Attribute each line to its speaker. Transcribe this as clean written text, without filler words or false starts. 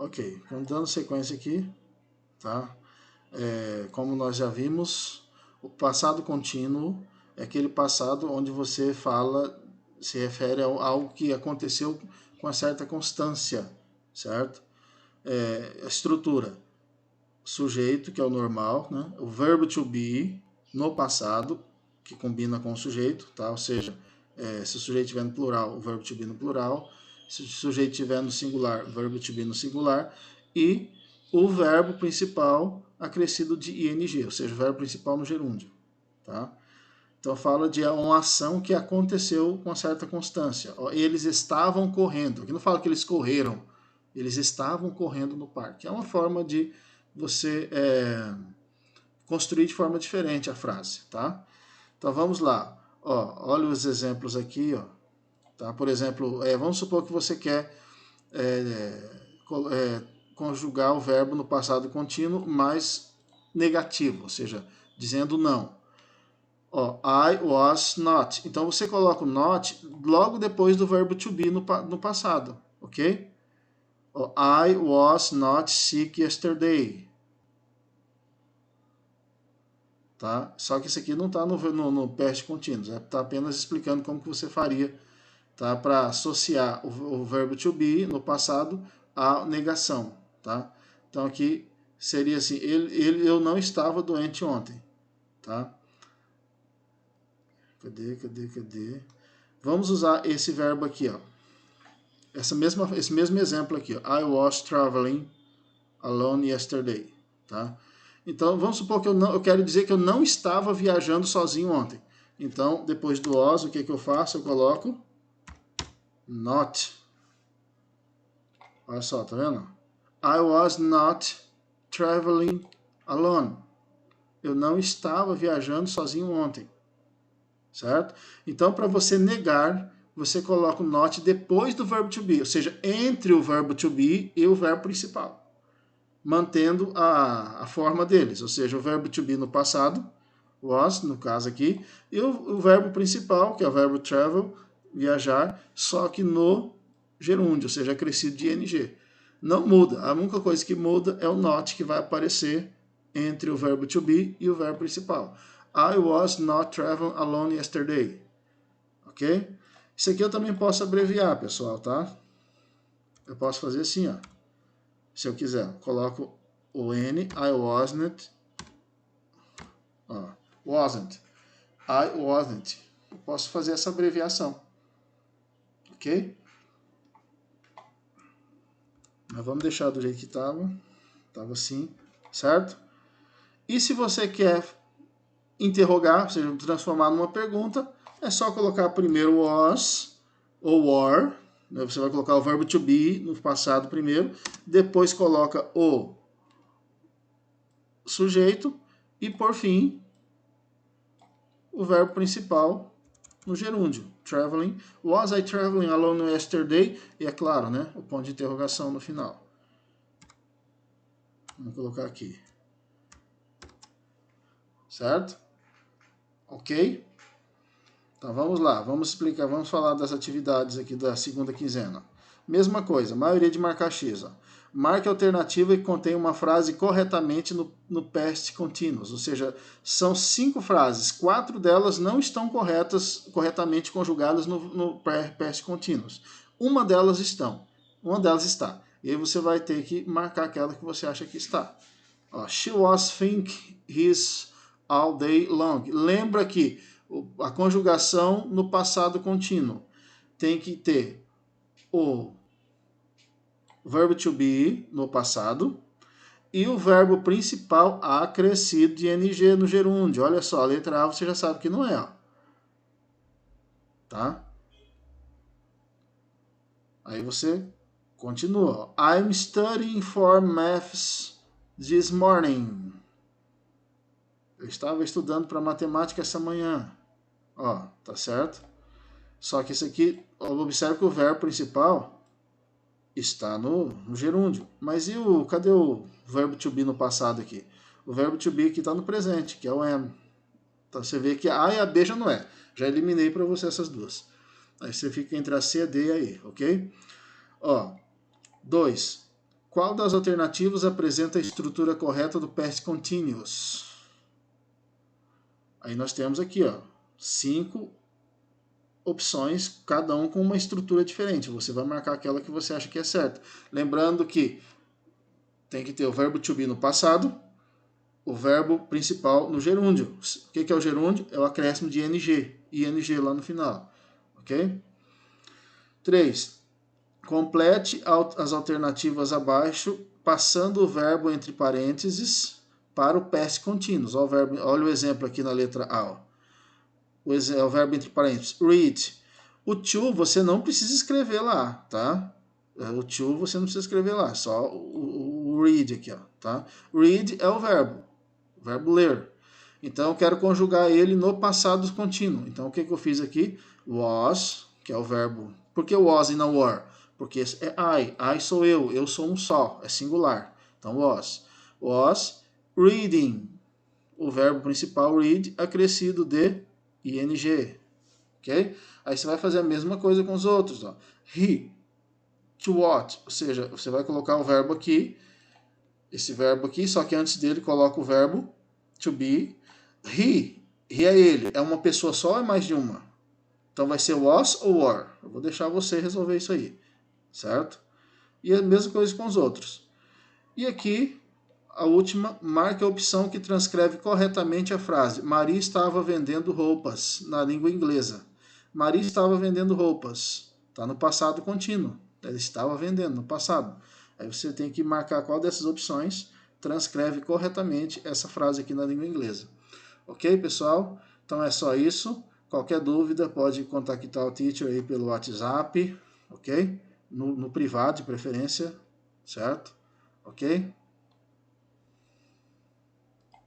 Speaker 1: Ok, então dando sequência aqui, tá? Como nós já vimos, o passado contínuo é aquele passado onde você fala, se refere a algo que aconteceu com uma certa constância, certo? A estrutura, sujeito, que é o normal, né? O verbo to be no passado, que combina com o sujeito, tá? Ou seja, se o sujeito estiver no plural, o verbo to be no plural. Se o sujeito estiver no singular, o verbo to be no singular. E o verbo principal acrescido de ing, ou seja, o verbo principal no gerúndio, tá? Então fala de uma ação que aconteceu com uma certa constância. Eles estavam correndo. Aqui não fala que eles correram. Eles estavam correndo no parque. É uma forma de você construir de forma diferente a frase, tá? Então vamos lá. Olha os exemplos aqui, ó. Tá? Por exemplo, vamos supor que você quer conjugar o verbo no passado contínuo mais negativo, ou seja, dizendo não. I was not. Então você coloca o not logo depois do verbo to be no passado, ok? I was not sick yesterday. Tá? Só que isso aqui não está no past contínuo, está apenas explicando como que você faria, tá? Para associar o verbo to be no passado à negação. Tá? Então aqui seria assim, eu não estava doente ontem. Tá? Cadê? Vamos usar esse verbo aqui, ó. Esse mesmo exemplo aqui, ó. I was traveling alone yesterday. Tá? Então, vamos supor que eu quero dizer que eu não estava viajando sozinho ontem. Então, depois do was, o que eu faço? Eu coloco not. Olha só, tá vendo? I was not traveling alone. Eu não estava viajando sozinho ontem. Certo? Então, para você negar, você coloca o not depois do verbo to be, ou seja, entre o verbo to be e o verbo principal, mantendo a forma deles, ou seja, o verbo to be no passado, was, no caso aqui, e o verbo principal, que é o verbo travel, viajar, só que no gerúndio, ou seja, acrescido de ing. Não muda, a única coisa que muda é o not que vai aparecer entre o verbo to be e o verbo principal. I was not traveling alone yesterday. Ok? Isso aqui eu também posso abreviar, pessoal, tá? Eu posso fazer assim, ó. Se eu quiser, coloco o N, I wasn't. Wasn't. I wasn't. Eu posso fazer essa abreviação. Ok? Mas vamos deixar do jeito que estava. Estava assim, certo? E se você quer interrogar, ou seja, transformar numa pergunta, é só colocar primeiro was ou were. Né? Você vai colocar o verbo to be no passado primeiro, depois coloca o sujeito e, por fim, o verbo principal no gerúndio. Traveling. Was I traveling alone yesterday? E é claro, né? O ponto de interrogação no final. Vamos colocar aqui. Certo? Ok? Então vamos lá, vamos explicar, vamos falar das atividades aqui da segunda quinzena. Mesma coisa, maioria de marcar X. Ó. Marque a alternativa que contém uma frase corretamente no past continuous, ou seja, são 5 frases, 4 delas não estão corretamente conjugadas no past continuous. Uma delas está. E aí você vai ter que marcar aquela que você acha que está. Ó, she was think his all day long. Lembra que a conjugação no passado contínuo tem que ter o verbo to be no passado e o verbo principal acrescido de ing no gerúndio. Olha só, a letra A você já sabe que não é. Ó. Tá? Aí você continua. Ó. I'm studying for maths this morning. Eu estava estudando para matemática essa manhã. Ó, tá certo? Só que isso aqui, observe que o verbo principal está no gerúndio. Mas cadê o verbo to be no passado aqui? O verbo to be aqui está no presente, que é o am. Então você vê que a A e a B já não é. Já eliminei para você essas duas. Aí você fica entre a C, a D e a E, ok? Ó, 2. Qual das alternativas apresenta a estrutura correta do past continuous? Aí nós temos aqui, ó, 5 opções, cada um com uma estrutura diferente. Você vai marcar aquela que você acha que é certa. Lembrando que tem que ter o verbo to be no passado, o verbo principal no gerúndio. O que é o gerúndio? É o acréscimo de ing lá no final. Ok? 3. Complete as alternativas abaixo, passando o verbo entre parênteses para o past continuous. Olha o exemplo aqui na letra A. Ó. O verbo entre parênteses, read. O to você não precisa escrever lá, tá? O to você não precisa escrever lá, só o read aqui, ó, tá? Read é o verbo ler. Então eu quero conjugar ele no passado contínuo. Então o que eu fiz aqui? Was, que é o verbo. Por que was e não were? Porque é I sou eu sou um só, é singular. Então was reading. O verbo principal read acrescido de ing, ok? Aí você vai fazer a mesma coisa com os outros, ó. He, to what, ou seja, você vai colocar o verbo aqui, esse verbo aqui, só que antes dele coloca o verbo to be. He é ele, é uma pessoa só ou é mais de uma? Então vai ser was ou were? Eu vou deixar você resolver isso aí, certo? E a mesma coisa com os outros. E aqui, a última, marque a opção que transcreve corretamente a frase. Maria estava vendendo roupas, na língua inglesa. Maria estava vendendo roupas. Está no passado contínuo. Ela estava vendendo no passado. Aí você tem que marcar qual dessas opções transcreve corretamente essa frase aqui na língua inglesa. Ok, pessoal? Então é só isso. Qualquer dúvida pode contactar o teacher aí pelo WhatsApp, ok? No privado, de preferência, certo? Ok?